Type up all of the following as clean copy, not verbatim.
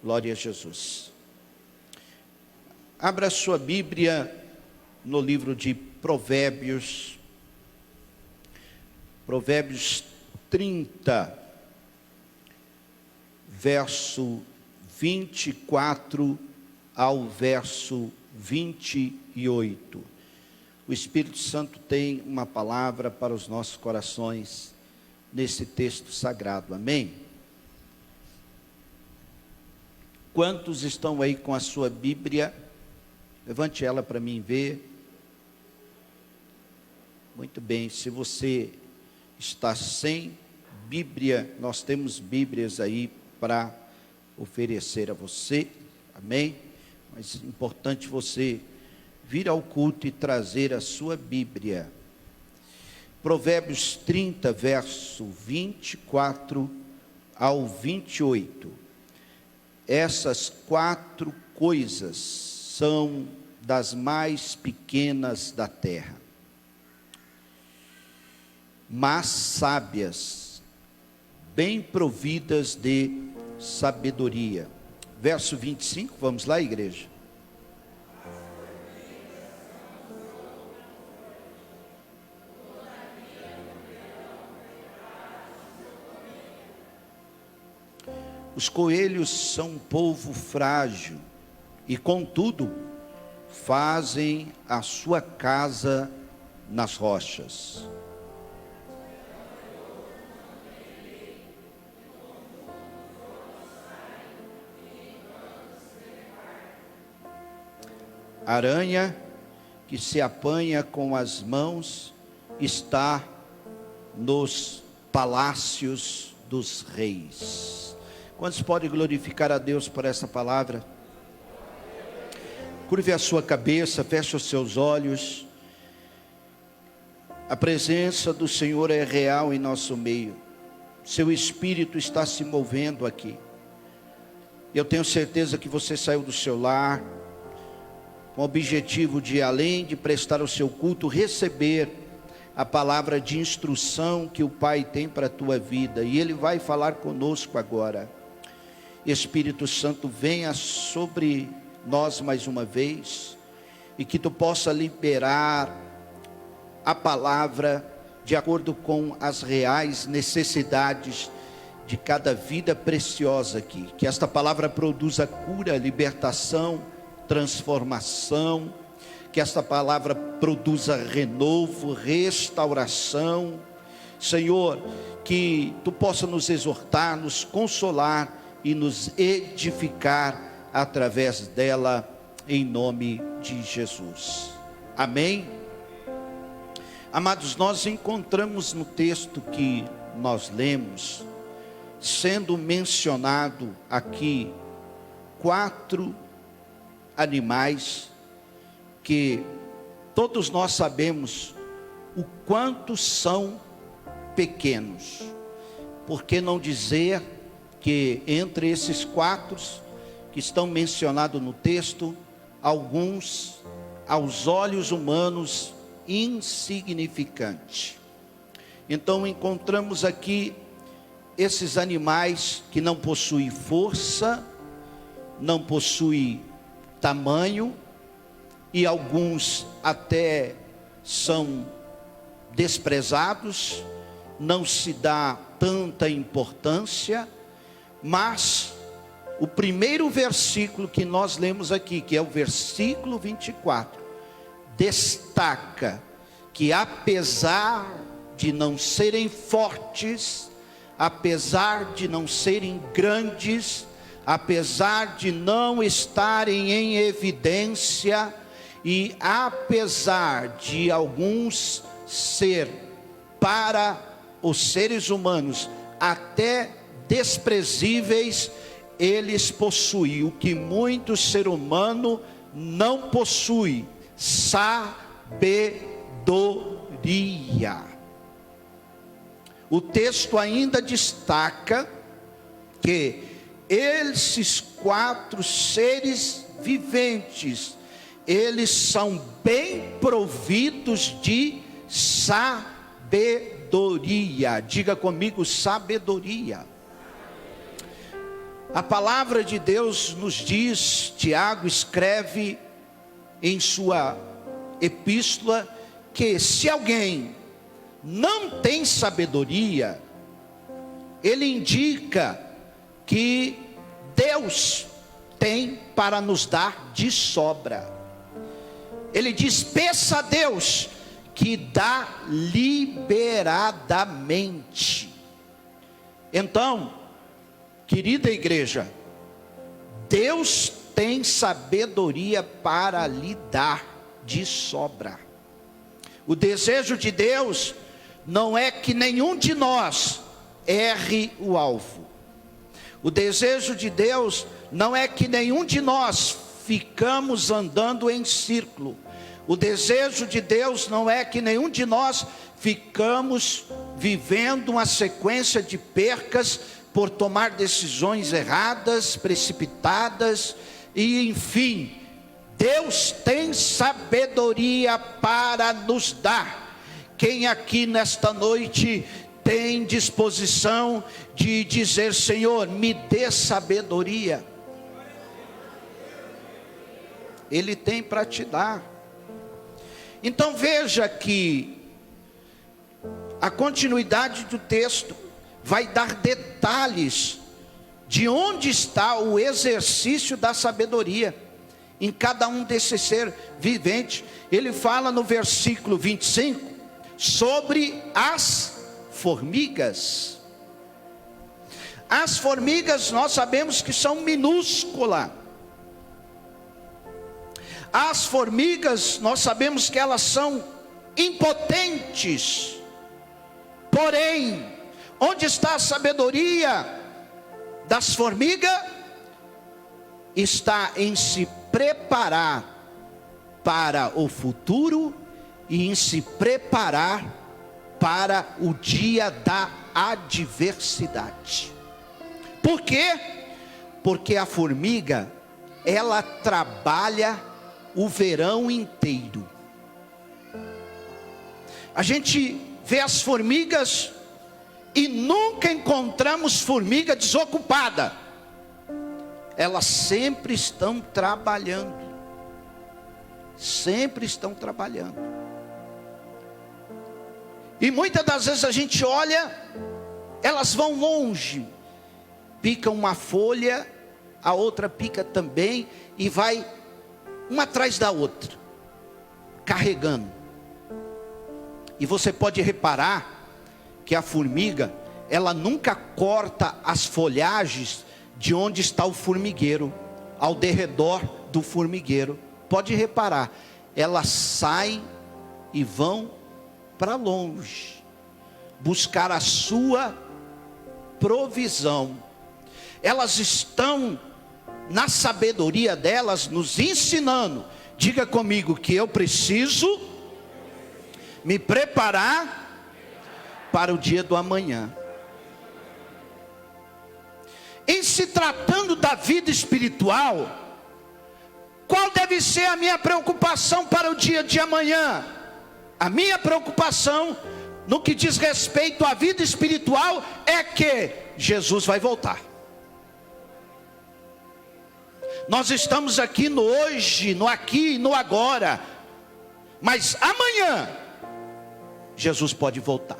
Glória a Jesus. Abra sua Bíblia no livro de Provérbios, Provérbios 30, verso 24 ao verso 28. O Espírito Santo tem uma palavra para os nossos corações nesse texto sagrado, amém? Quantos estão aí com a sua Bíblia? Levante ela para mim ver. Muito bem, se você está sem Bíblia, nós temos Bíblias aí para oferecer a você, amém? Mas é importante você vir ao culto e trazer a sua Bíblia. Provérbios 30, verso 24 ao 28. Essas 4 coisas são das mais pequenas da terra, mas sábias, bem providas de sabedoria. Verso 25, vamos lá, igreja. Os coelhos são um povo frágil e, contudo, fazem a sua casa nas rochas. Aranha que se apanha com as mãos está nos palácios dos reis. Quantos podem glorificar a Deus por essa palavra? Curve a sua cabeça, feche os seus olhos. A presença do Senhor é real em nosso meio. Seu Espírito está se movendo aqui. Eu tenho certeza que você saiu do seu lar com o objetivo de, além de prestar o seu culto, receber a palavra de instrução que o Pai tem para a tua vida. E Ele vai falar conosco agora. Espírito Santo, venha sobre nós mais uma vez, e que tu possa liberar a palavra de acordo com as reais necessidades de cada vida preciosa aqui. Que esta palavra produza cura, libertação, transformação. Que esta palavra produza renovo, restauração. Senhor, que tu possa nos exortar, nos consolar e nos edificar através dela, em nome de Jesus. Amém? Amados, nós encontramos no texto que nós lemos, sendo mencionado aqui 4 animais que todos nós sabemos o quanto são pequenos. Por que não dizer que entre esses 4 que estão mencionados no texto, alguns aos olhos humanos insignificantes. Então encontramos aqui esses animais que não possuem força, não possuem tamanho, e alguns até são desprezados, não se dá tanta importância. Mas o primeiro versículo que nós lemos aqui, que é o versículo 24, destaca que apesar de não serem fortes, apesar de não serem grandes, apesar de não estarem em evidência, e apesar de alguns ser para os seres humanos até desprezíveis, eles possuem o que muito ser humano não possui: sabedoria. O texto ainda destaca que esses 4 seres viventes, eles são bem providos de sabedoria. Diga comigo, sabedoria. A palavra de Deus nos diz, Tiago escreve em sua epístola, que se alguém não tem sabedoria, ele indica que Deus tem para nos dar de sobra. Ele diz: peça a Deus que dá liberadamente. Então, querida igreja, Deus tem sabedoria para lhe dar de sobra. O desejo de Deus não é que nenhum de nós erre o alvo. O desejo de Deus não é que nenhum de nós ficamos andando em círculo. O desejo de Deus não é que nenhum de nós ficamos vivendo uma sequência de percas por tomar decisões erradas, precipitadas, e enfim, Deus tem sabedoria para nos dar. Quem aqui nesta noite tem disposição de dizer: Senhor, me dê sabedoria? Ele tem para te dar. Então veja que a continuidade do texto vai dar detalhes de onde está o exercício da sabedoria em cada um desses seres viventes. Ele fala no versículo 25 sobre as formigas. As formigas nós sabemos que são minúsculas. As formigas nós sabemos que elas são impotentes. Porém, onde está a sabedoria das formigas? Está em se preparar para o futuro e em se preparar para o dia da adversidade. Por quê? Porque a formiga, ela trabalha o verão inteiro. A gente vê as formigas e nunca encontramos formiga desocupada. Elas sempre estão trabalhando. Sempre estão trabalhando. E muitas das vezes a gente olha, elas vão longe, picam uma folha, a outra pica também, e vai uma atrás da outra, carregando. E você pode reparar que a formiga, ela nunca corta as folhagens de onde está o formigueiro, ao derredor do formigueiro. Pode reparar, elas saem e vão para longe, buscar a sua provisão. Elas estão, na sabedoria delas, nos ensinando. Diga comigo que eu preciso me preparar para o dia do amanhã. Em se tratando da vida espiritual, qual deve ser a minha preocupação para o dia de amanhã? A minha preocupação no que diz respeito à vida espiritual é que Jesus vai voltar. Nós estamos aqui no hoje, no aqui e no agora, mas amanhã Jesus pode voltar.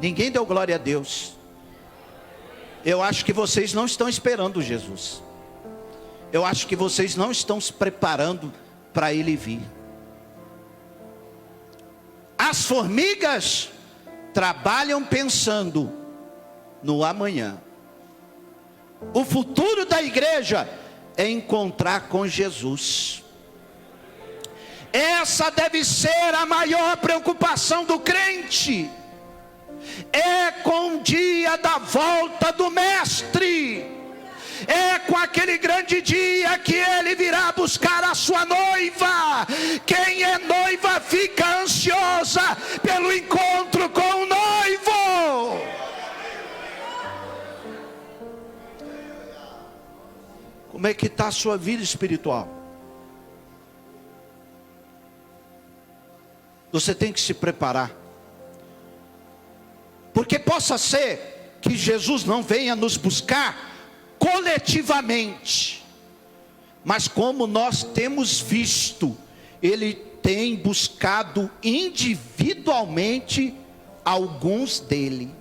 Ninguém deu glória a Deus. Eu acho que vocês não estão esperando Jesus. Eu acho que vocês não estão se preparando para Ele vir. As formigas trabalham pensando no amanhã. O futuro da igreja é encontrar com Jesus. Essa deve ser a maior preocupação do crente. É com o dia da volta do Mestre. É com aquele grande dia que Ele virá buscar a sua noiva. Quem é noiva fica ansiosa pelo encontro com o noivo. Como é que está a sua vida espiritual? Você tem que se preparar. Porque possa ser que Jesus não venha nos buscar coletivamente, mas como nós temos visto, Ele tem buscado individualmente alguns dele.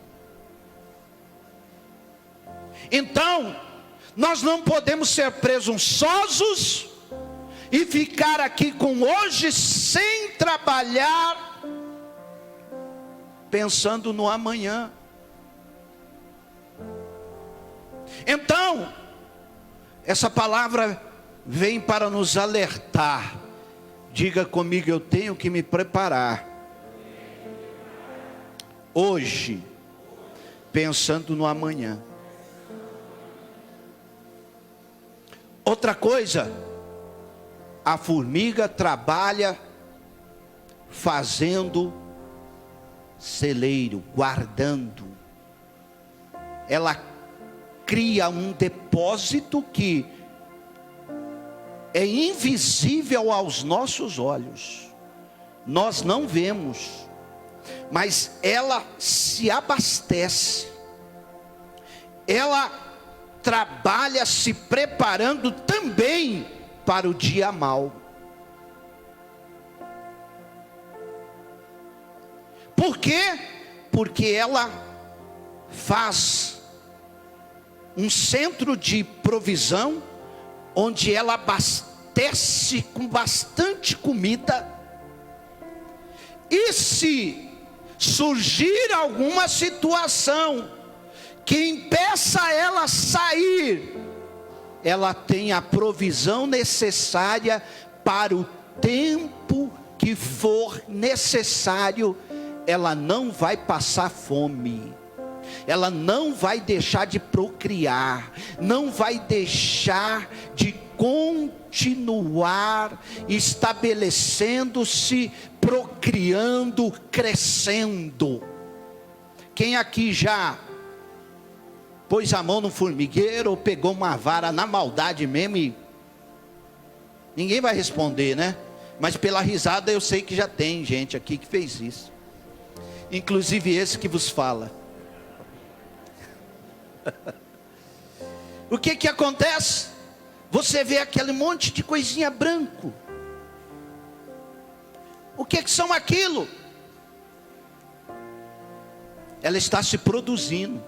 Então, nós não podemos ser presunçosos e ficar aqui com hoje sem trabalhar, pensando no amanhã. Então, essa palavra vem para nos alertar. Diga comigo, eu tenho que me preparar hoje, pensando no amanhã. Outra coisa, a formiga trabalha fazendo celeiro, guardando. Ela cria um depósito que é invisível aos nossos olhos. Nós não vemos, mas ela se abastece. Ela trabalha se preparando também para o dia mau. Por quê? Porque ela faz um centro de provisão, onde ela abastece com bastante comida. E se surgir alguma situação que impeça ela sair, ela tem a provisão necessária para o tempo que for necessário. Ela não vai passar fome, ela não vai deixar de procriar, não vai deixar de continuar estabelecendo-se, procriando, crescendo. Quem aqui já pôs a mão no formigueiro ou pegou uma vara na maldade mesmo? E ninguém vai responder, né? Mas pela risada eu sei que já tem gente aqui que fez isso, inclusive esse que vos fala. O que acontece? Você vê aquele monte de coisinha branco. O que são aquilo? Ela está se produzindo.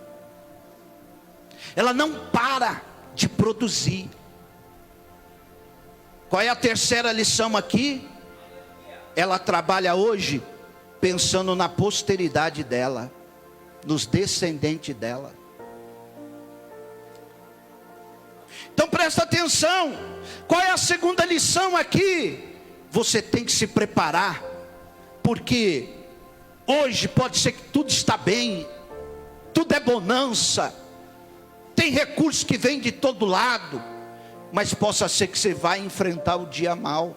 Ela não para de produzir. Qual é a terceira lição aqui? Ela trabalha hoje pensando na posteridade dela, nos descendentes dela. Então presta atenção. Qual é a segunda lição aqui? Você tem que se preparar, porque hoje pode ser que tudo está bem, tudo é bonança, tem recursos que vêm de todo lado, mas possa ser que você vai enfrentar o dia mau.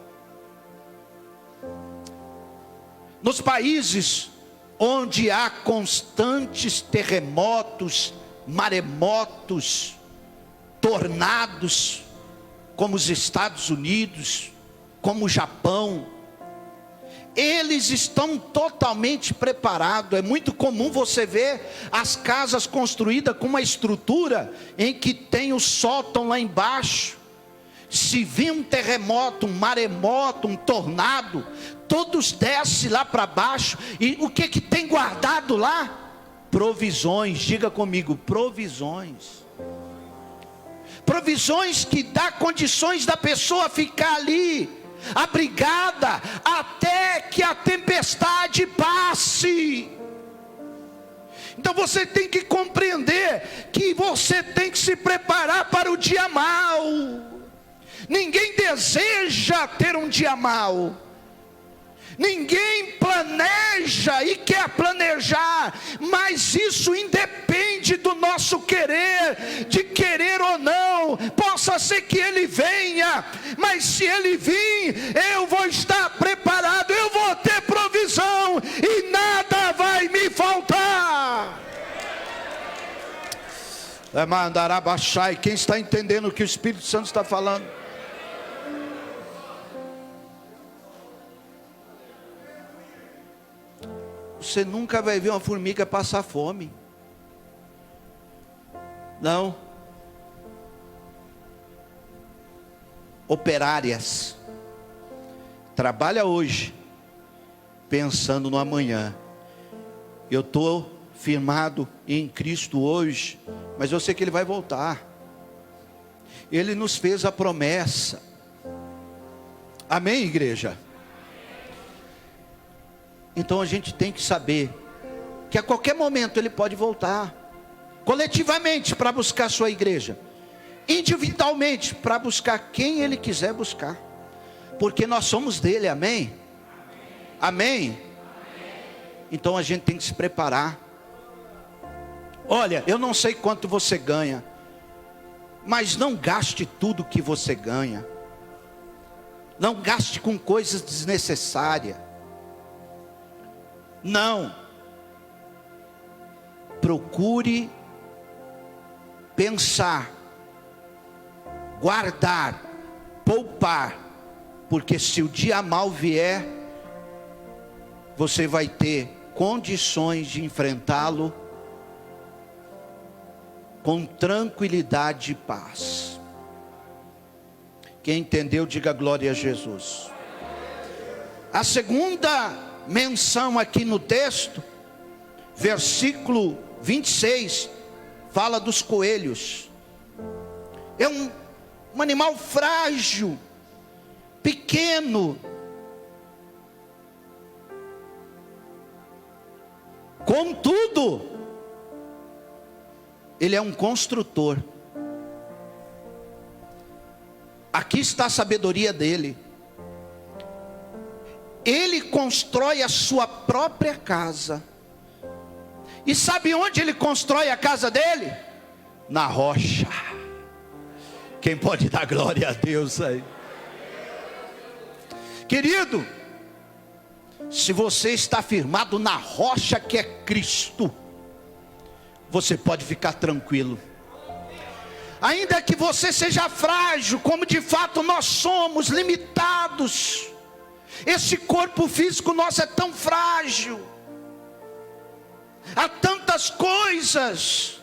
Nos países onde há constantes terremotos, maremotos, tornados, como os Estados Unidos, como o Japão, eles estão totalmente preparados. É muito comum você ver as casas construídas com uma estrutura em que tem o sótão lá embaixo. Se vir um terremoto, um maremoto, um tornado, todos descem lá para baixo. E o que tem guardado lá? Provisões. Diga comigo, provisões. Provisões que dá condições da pessoa ficar ali, abrigada, até que a tempestade passe. Então você tem que compreender que você tem que se preparar para o dia mau. Ninguém deseja ter um dia mau. Ninguém planeja e quer planejar, mas isso independe do nosso querer, de querer ou não. Possa ser que ele venha, mas se ele vir, eu vou estar preparado, eu vou ter provisão e nada vai me faltar. Vai mandar abaixar. E quem está entendendo o que o Espírito Santo está falando? Você nunca vai ver uma formiga passar fome. Não. Operárias. Trabalha hoje, pensando no amanhã. Eu estou firmado em Cristo hoje, mas eu sei que Ele vai voltar. Ele nos fez a promessa. Amém, igreja? Então a gente tem que saber que a qualquer momento Ele pode voltar. Coletivamente para buscar a sua igreja, individualmente para buscar quem Ele quiser buscar, porque nós somos dele, amém? Amém? Então a gente tem que se preparar. Olha, eu não sei quanto você ganha, mas não gaste tudo que você ganha. Não gaste com coisas desnecessárias. Não. Procure pensar, guardar, poupar, porque se o dia mal vier, você vai ter condições de enfrentá-lo com tranquilidade e paz. Quem entendeu, diga glória a Jesus. A segunda menção aqui no texto, versículo 26, fala dos coelhos. É um animal frágil, pequeno. Contudo, ele é um construtor. Aqui está a sabedoria dele. Ele constrói a sua própria casa. E sabe onde ele constrói a casa dele? Na rocha. Quem pode dar glória a Deus aí? Querido, se você está firmado na rocha que é Cristo, você pode ficar tranquilo. Ainda que você seja frágil, como de fato nós somos, limitados. Esse corpo físico nosso é tão frágil. Há tantas coisas.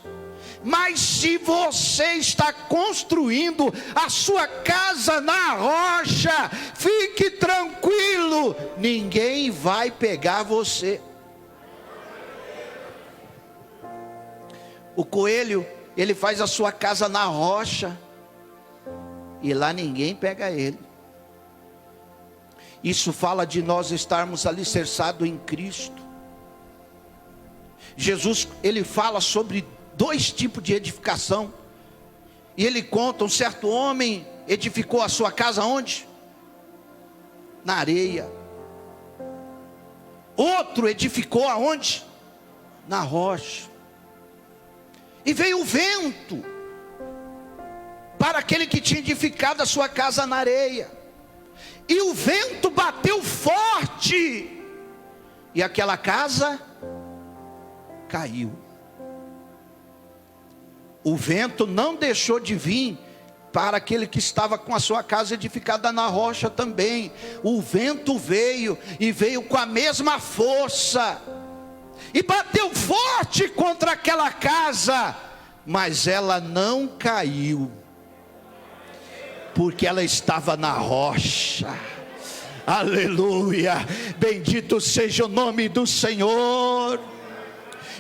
Mas se você está construindo a sua casa na rocha, fique tranquilo, ninguém vai pegar você. O coelho, ele faz a sua casa na rocha, e lá ninguém pega ele. Isso fala de nós estarmos alicerçados em Cristo. Jesus, ele fala sobre dois tipos de edificação. E ele conta, um certo homem edificou a sua casa onde? Na areia. Outro edificou aonde? Na rocha. E veio o vento para aquele que tinha edificado a sua casa na areia. E o vento bateu forte, e aquela casa caiu. O vento não deixou de vir para aquele que estava com a sua casa edificada na rocha também. O vento veio, e veio com a mesma força, e bateu forte contra aquela casa, mas ela não caiu, porque ela estava na rocha. Aleluia, bendito seja o nome do Senhor.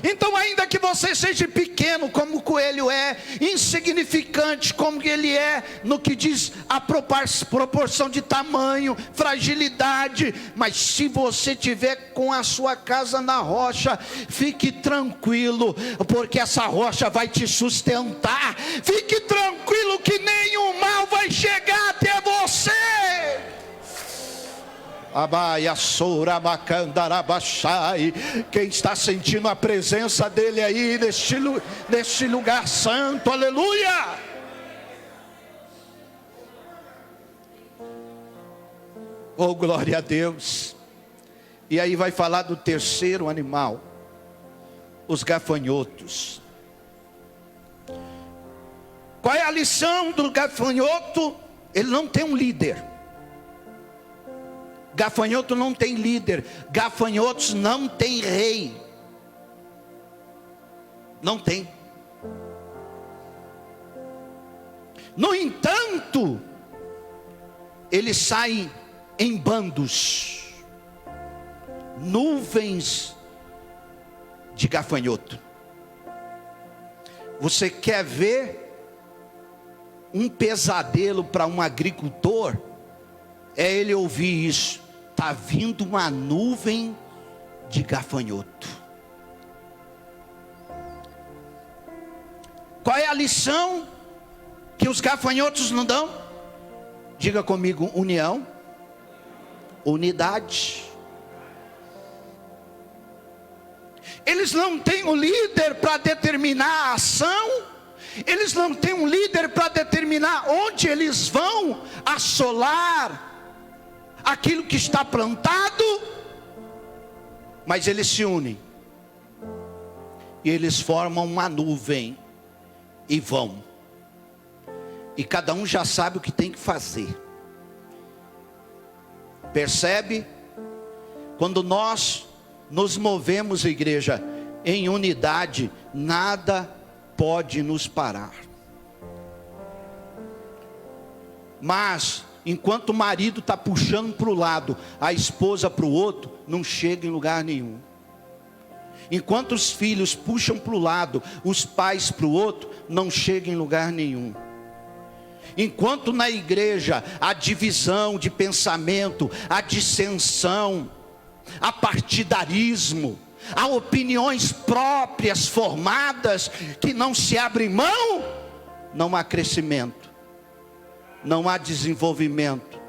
Então, ainda que você seja pequeno, como o coelho é, insignificante, como ele é, no que diz a proporção de tamanho, fragilidade, mas se você tiver com a sua casa na rocha, fique tranquilo, porque essa rocha vai te sustentar. Fique tranquilo que nenhum mal vai chegar até você. Quem está sentindo a presença dele aí neste lugar santo, aleluia. Oh, glória a Deus. E aí vai falar do terceiro animal, os gafanhotos. Qual é a lição do gafanhoto? Ele não tem um líder. Gafanhoto não tem líder. Gafanhotos não tem rei. Não tem. No entanto, eles saem em bandos, nuvens de gafanhoto. Você quer ver um pesadelo para um agricultor? É ele ouvir isso: está vindo uma nuvem de gafanhoto. Qual é a lição que os gafanhotos não dão? Diga comigo: união, unidade. Eles não têm um líder para determinar a ação, eles não têm um líder para determinar onde eles vão assolar aquilo que está plantado, mas eles se unem, e eles formam uma nuvem, e vão, e cada um já sabe o que tem que fazer. Percebe? Quando nós nos movemos, igreja, em unidade, nada pode nos parar. Mas enquanto o marido está puxando para o lado, a esposa para o outro, não chega em lugar nenhum. Enquanto os filhos puxam para o lado, os pais para o outro, não chega em lugar nenhum. Enquanto na igreja a divisão de pensamento, a dissensão, a partidarismo, há opiniões próprias formadas que não se abrem mão, não há crescimento, não há desenvolvimento,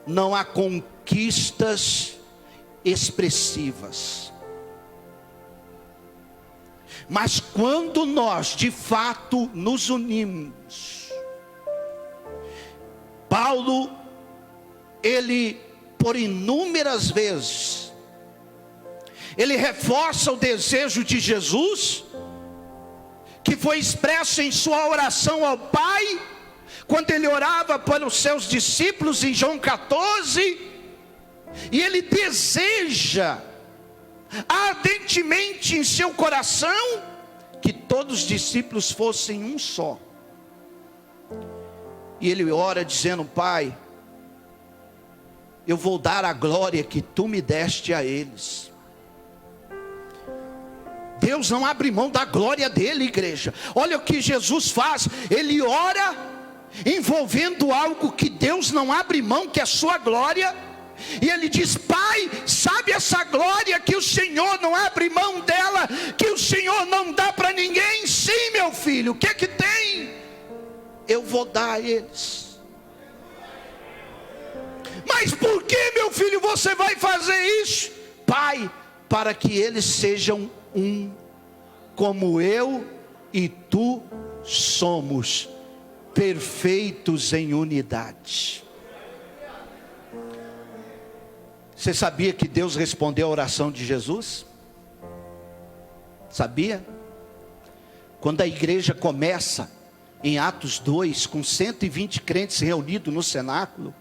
não há conquistas expressivas. Mas quando nós de fato nos unimos, Paulo, ele por inúmeras vezes, ele reforça o desejo de Jesus, que foi expresso em sua oração ao Pai, quando ele orava para os seus discípulos em João 14, e ele deseja ardentemente em seu coração que todos os discípulos fossem um só. E ele ora dizendo: Pai, eu vou dar a glória que tu me deste a eles. Deus não abre mão da glória dele, igreja. Olha o que Jesus faz: ele ora envolvendo algo que Deus não abre mão, que é a sua glória. E ele diz: Pai, sabe essa glória que o Senhor não abre mão dela, que o Senhor não dá para ninguém? Sim, meu filho, o que é que tem? Eu vou dar a eles. Mas por que, meu filho, você vai fazer isso? Pai, para que eles sejam um, como eu e tu somos, perfeitos em unidade. Você sabia que Deus respondeu a oração de Jesus? Sabia? Quando a igreja começa em Atos 2, com 120 crentes reunidos no cenáculo,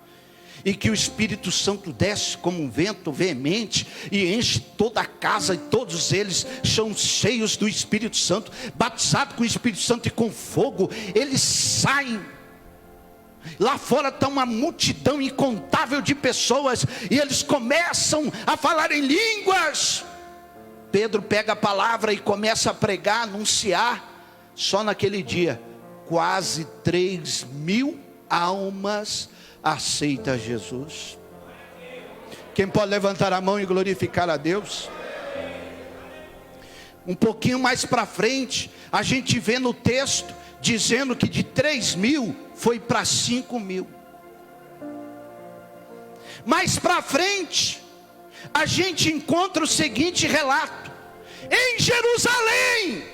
e que o Espírito Santo desce como um vento veemente e enche toda a casa, e todos eles são cheios do Espírito Santo, batizados com o Espírito Santo e com fogo, eles saem. Lá fora está uma multidão incontável de pessoas, e eles começam a falar em línguas. Pedro pega a palavra e começa a pregar, anunciar. Só naquele dia, quase 3.000 almas aceita Jesus. Quem pode levantar a mão e glorificar a Deus? Um pouquinho mais para frente, a gente vê no texto dizendo que de 3.000 foi para 5.000. Mais para frente, a gente encontra o seguinte relato: em Jerusalém,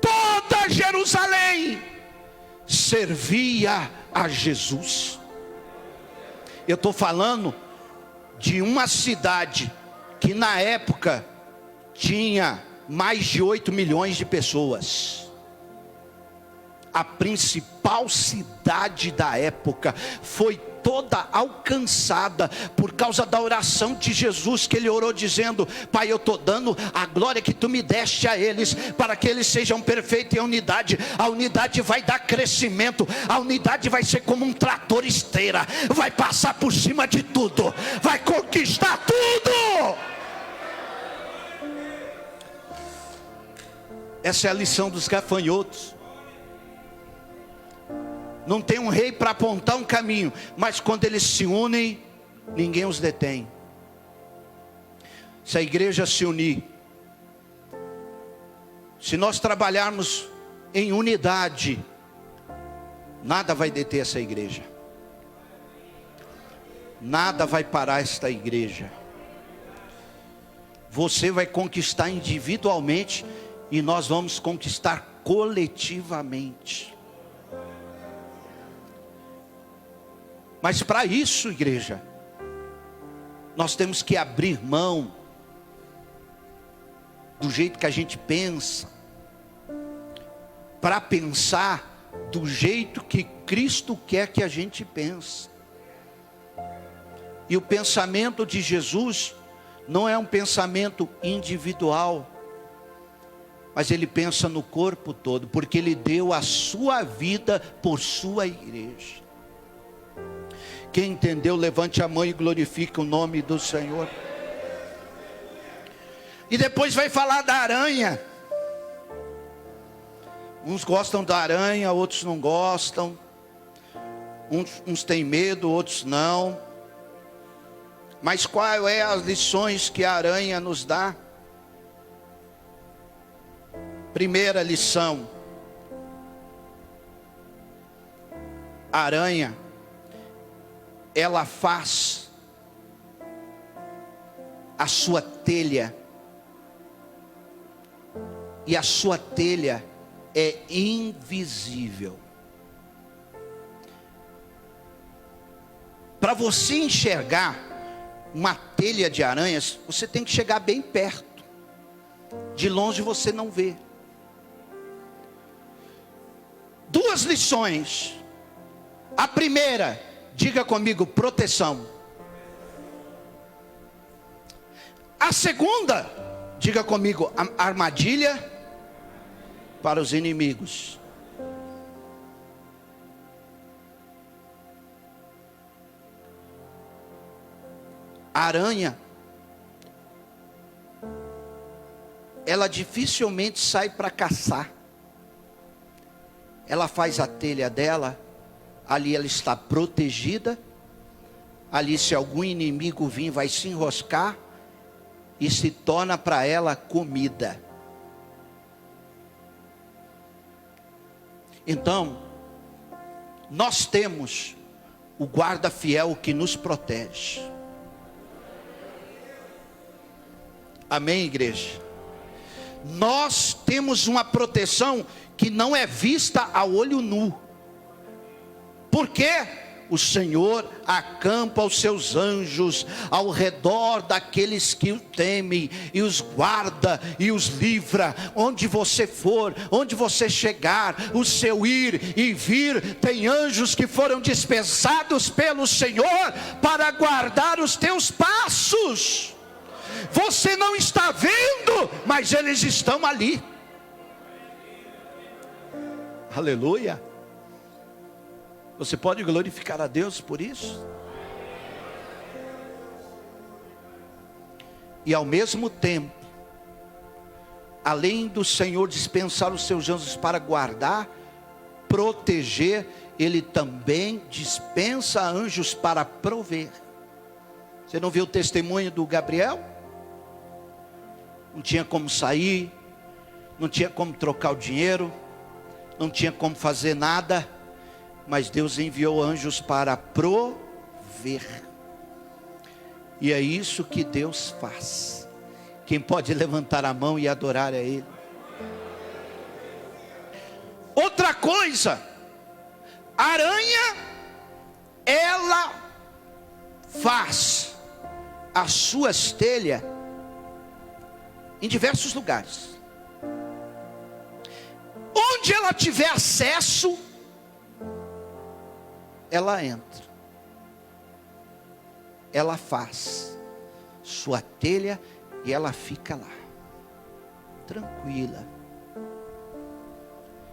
toda Jerusalém servia a Jesus. Eu estou falando de uma cidade que na época tinha mais de 8 milhões de pessoas. A principal cidade da época foi toda alcançada por causa da oração de Jesus, que ele orou dizendo: Pai, eu estou dando a glória que tu me deste a eles, para que eles sejam perfeitos em unidade. A unidade vai dar crescimento, a unidade vai ser como um trator esteira, vai passar por cima de tudo, vai conquistar tudo. Essa é a lição dos gafanhotos. Não tem um rei para apontar um caminho, mas quando eles se unem, ninguém os detém. Se a igreja se unir, se nós trabalharmos em unidade, nada vai deter essa igreja, nada vai parar esta igreja. Você vai conquistar individualmente, e nós vamos conquistar coletivamente. Mas para isso, igreja, nós temos que abrir mão do jeito que a gente pensa, para pensar do jeito que Cristo quer que a gente pense. E o pensamento de Jesus não é um pensamento individual, mas ele pensa no corpo todo, porque ele deu a sua vida por sua igreja. Quem entendeu, levante a mão e glorifique o nome do Senhor. E depois vai falar da aranha. Uns gostam da aranha, outros não gostam. Uns têm medo, outros não. Mas qual é as lições que a aranha nos dá? Primeira lição: a aranha, ela faz a sua telha, e a sua telha é invisível. Para você enxergar uma telha de aranhas, você tem que chegar bem perto. De longe você não vê. Duas lições. A primeira, diga comigo, proteção. A segunda, diga comigo, armadilha para os inimigos. A aranha, ela dificilmente sai para caçar. Ela faz a telha dela, ali ela está protegida. Ali, se algum inimigo vir, vai se enroscar e se torna para ela comida. Então, nós temos o guarda fiel que nos protege. Amém, igreja? Nós temos uma proteção que não é vista a olho nu. Por quê? O Senhor acampa os seus anjos ao redor daqueles que o temem, e os guarda e os livra. Onde você for, onde você chegar, o seu ir e vir, tem anjos que foram dispensados pelo Senhor para guardar os teus passos. Você não está vendo, mas eles estão ali. Aleluia. Você pode glorificar a Deus por isso? E ao mesmo tempo, além do Senhor dispensar os seus anjos para guardar, proteger, Ele também dispensa anjos para prover. Você não viu o testemunho do Gabriel? Não tinha como sair, não tinha como trocar o dinheiro, não tinha como fazer nada, mas Deus enviou anjos para prover. E é isso que Deus faz. Quem pode levantar a mão e adorar a Ele? Outra coisa, a aranha, ela faz as suas telhas em diversos lugares. Onde ela tiver acesso, ela entra. ela faz sua telha e ela fica lá, tranquila,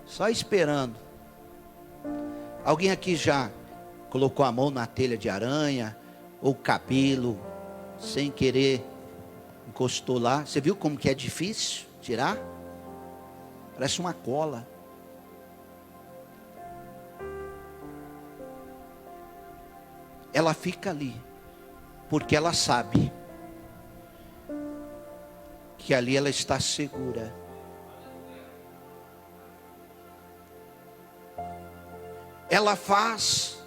só esperando. Alguém aqui já colocou a mão na telha de aranha, ou cabelo, sem querer, encostou lá? Você viu como que é difícil tirar? Parece uma cola. Ela fica ali, porque ela sabe que ali ela está segura. Ela faz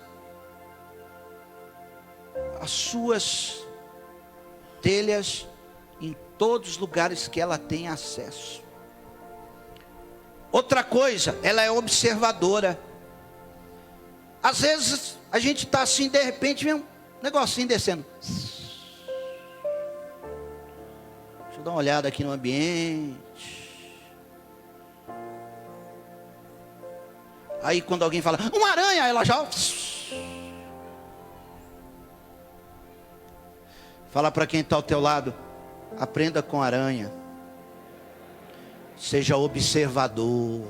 as suas telhas em todos os lugares que ela tem acesso. Outra coisa, ela é observadora. Às vezes a gente está assim, de repente vem um negocinho descendo. Deixa eu dar uma olhada aqui no ambiente. Aí quando alguém fala, uma aranha, ela já... Fala para quem está ao teu lado, aprenda com aranha. Seja observador.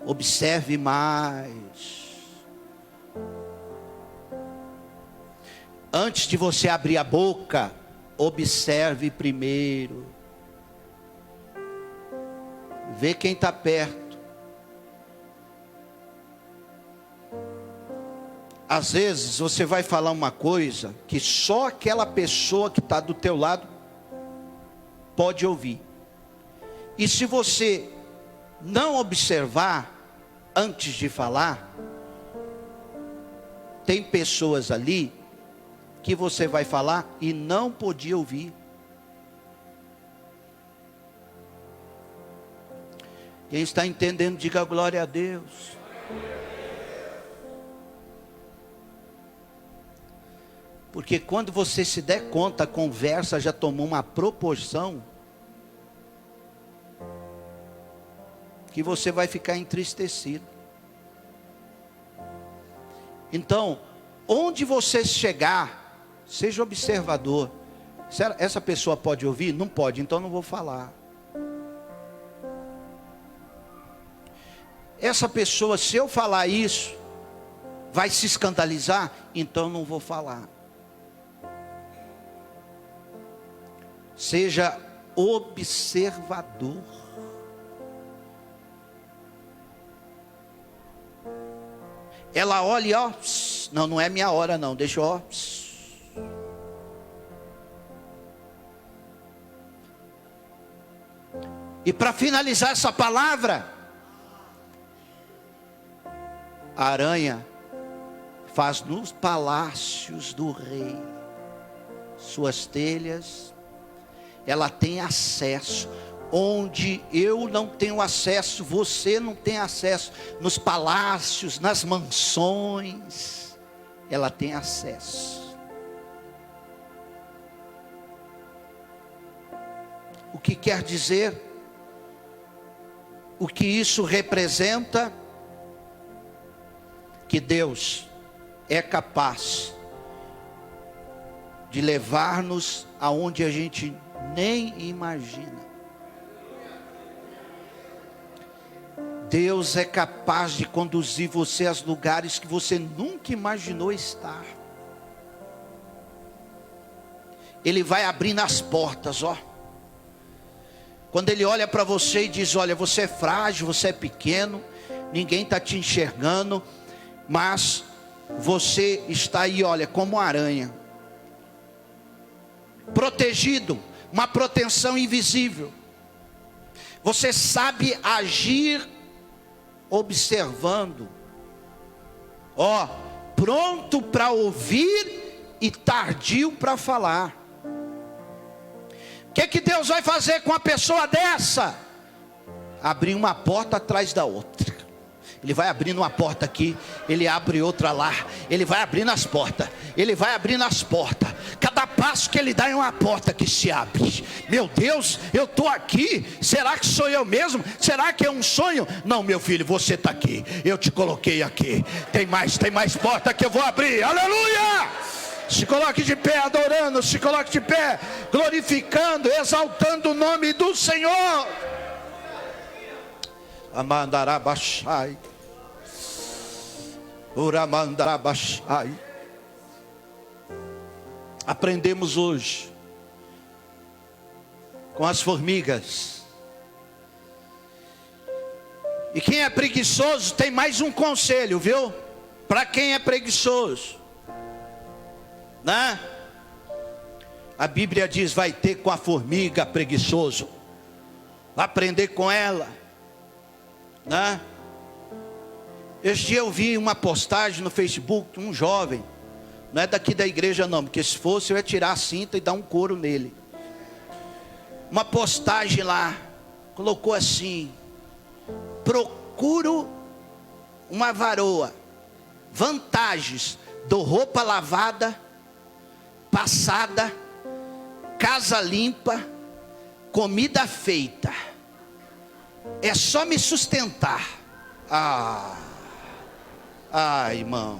Observe mais. Antes de você abrir a boca, observe primeiro. Vê quem está perto. Às vezes você vai falar uma coisa que só aquela pessoa que está do teu lado pode ouvir. E se você não observar antes de falar, tem pessoas ali que você vai falar e não podia ouvir. Quem está entendendo, diga glória a Deus. Porque quando você se der conta, a conversa já tomou uma proporção que você vai ficar entristecido. Então, onde você chegar, seja observador. Essa pessoa pode ouvir? Não pode, então não vou falar. Essa pessoa, se eu falar isso, vai se escandalizar, então não vou falar. Seja observador. Ela olha e ó, não é minha hora não, deixa eu ó. E para finalizar essa palavra, a aranha faz nos palácios do rei suas telhas. Ela tem acesso onde eu não tenho acesso, você não tem acesso. Nos palácios, nas mansões, ela tem acesso. O que quer dizer? O que isso representa? Que Deus é capaz de levar-nos aonde a gente nem imagina. Deus é capaz de conduzir você a lugares que você nunca imaginou estar. Ele vai abrindo as portas, ó. Quando Ele olha para você e diz, olha, você é frágil, você é pequeno, ninguém está te enxergando, mas você está aí, olha, como uma aranha, protegido, uma proteção invisível. Você sabe agir observando, ó, pronto para ouvir e tardio para falar. O que Deus vai fazer com a pessoa dessa? Abrir uma porta atrás da outra. Ele vai abrindo uma porta aqui, Ele abre outra lá. Ele vai abrindo as portas, Ele vai abrindo as portas. Cada passo que Ele dá é uma porta que se abre. Meu Deus, eu estou aqui. Será que sou eu mesmo? Será que é um sonho? Não, meu filho, você está aqui. Eu te coloquei aqui. Tem mais porta que eu vou abrir. Aleluia! Se coloque de pé adorando, se coloque de pé glorificando, exaltando o nome do Senhor. Amandarabashai, Uramandarabashai. Aprendemos hoje com as formigas. E quem é preguiçoso tem mais um conselho, viu? Para quem é preguiçoso, né? A Bíblia diz: vai ter com a formiga preguiçoso, vai aprender com ela, né? Este dia eu vi uma postagem no Facebook de um jovem, não é daqui da igreja não, porque se fosse eu ia tirar a cinta e dar um couro nele. Uma postagem lá, colocou assim: procuro uma varoa, vantagens do roupa lavada, passada, casa limpa, comida feita, é só me sustentar. Irmão,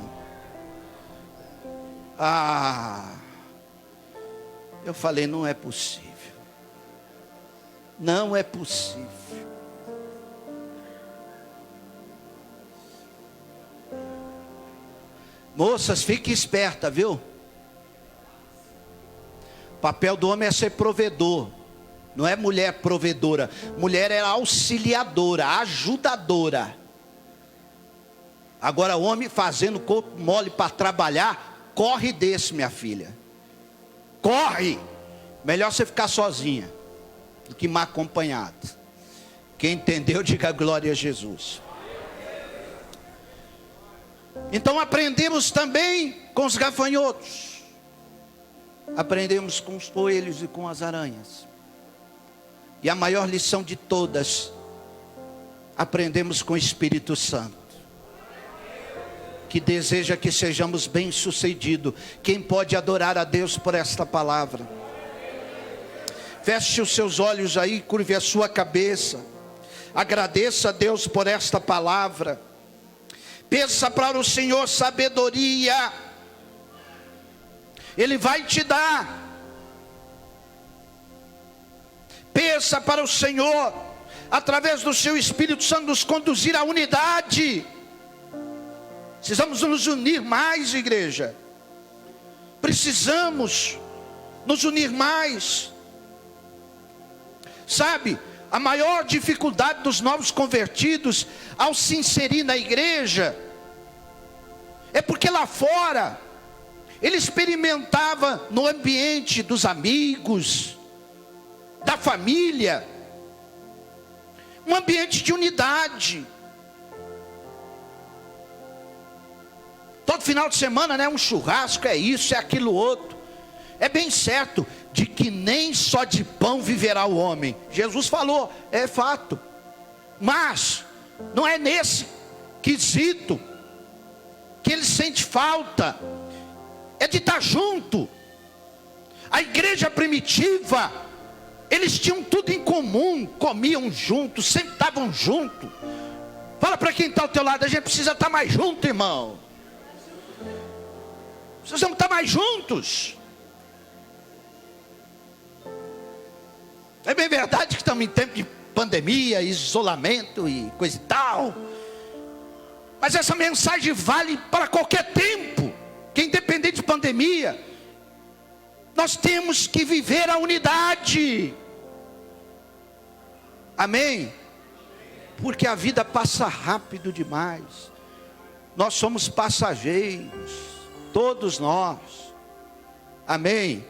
eu falei, não é possível, não é possível. Moças, fiquem espertas, viu? O papel do homem é ser provedor, não é mulher provedora. Mulher é auxiliadora, ajudadora. Agora homem fazendo corpo mole para trabalhar, corre desse, minha filha. Corre! Melhor você ficar sozinha do que mal acompanhado. Quem entendeu, diga glória a Jesus. Então aprendemos também com os gafanhotos, aprendemos com os coelhos e com as aranhas. E a maior lição de todas, aprendemos com o Espírito Santo, que deseja que sejamos bem-sucedidos. Quem pode adorar a Deus por esta palavra? Feche os seus olhos aí, curve a sua cabeça. Agradeça a Deus por esta palavra. Peça para o Senhor sabedoria. Ele vai te dar. Peça para o Senhor, através do seu Espírito Santo, nos conduzir à unidade. Precisamos nos unir mais, igreja. Precisamos nos unir mais. Sabe, a maior dificuldade dos novos convertidos ao se inserir na igreja é porque lá fora ele experimentava no ambiente dos amigos, da família, um ambiente de unidade. Todo final de semana, né, um churrasco, é isso, é aquilo outro. É bem certo de que nem só de pão viverá o homem. Jesus falou, é fato. Mas não é nesse quesito que ele sente falta. É de estar junto. A igreja primitiva, eles tinham tudo em comum, comiam juntos, sempre estavam juntos. Fala para quem está ao teu lado, a gente precisa estar mais junto, irmão. Precisamos estar mais juntos. É bem verdade que estamos em tempo de pandemia, isolamento e coisa e tal. Mas essa mensagem vale para qualquer tempo. Que independente de pandemia, nós temos que viver a unidade. Amém? Porque a vida passa rápido demais. Nós somos passageiros, todos nós. Amém?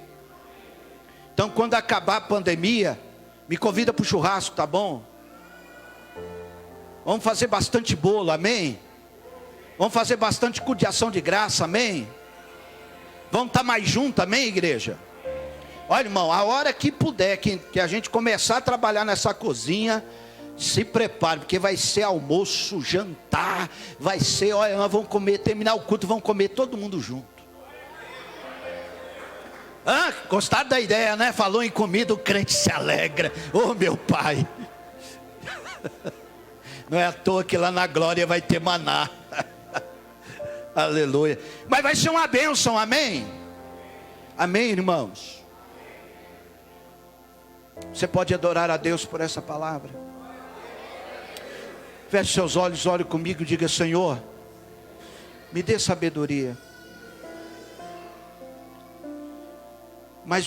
Então quando acabar a pandemia, me convida para o churrasco, tá bom? Vamos fazer bastante bolo, amém? Vamos fazer bastante culto de ação de graça, amém? Vamos estar mais juntos, amém, igreja? Olha, irmão, a hora que puder, que a gente começar a trabalhar nessa cozinha, Se prepare, porque vai ser almoço, jantar, vai ser, olha, nós vamos comer, terminar o culto, vamos comer todo mundo junto. Gostaram da ideia, né? Falou em comida, o crente se alegra. Oh, meu Pai. Não é à toa que lá na glória vai ter maná. Aleluia. Mas vai ser uma bênção, amém? Amém, irmãos? Você pode adorar a Deus por essa palavra. Feche seus olhos, ore comigo e diga: Senhor, me dê sabedoria. Mais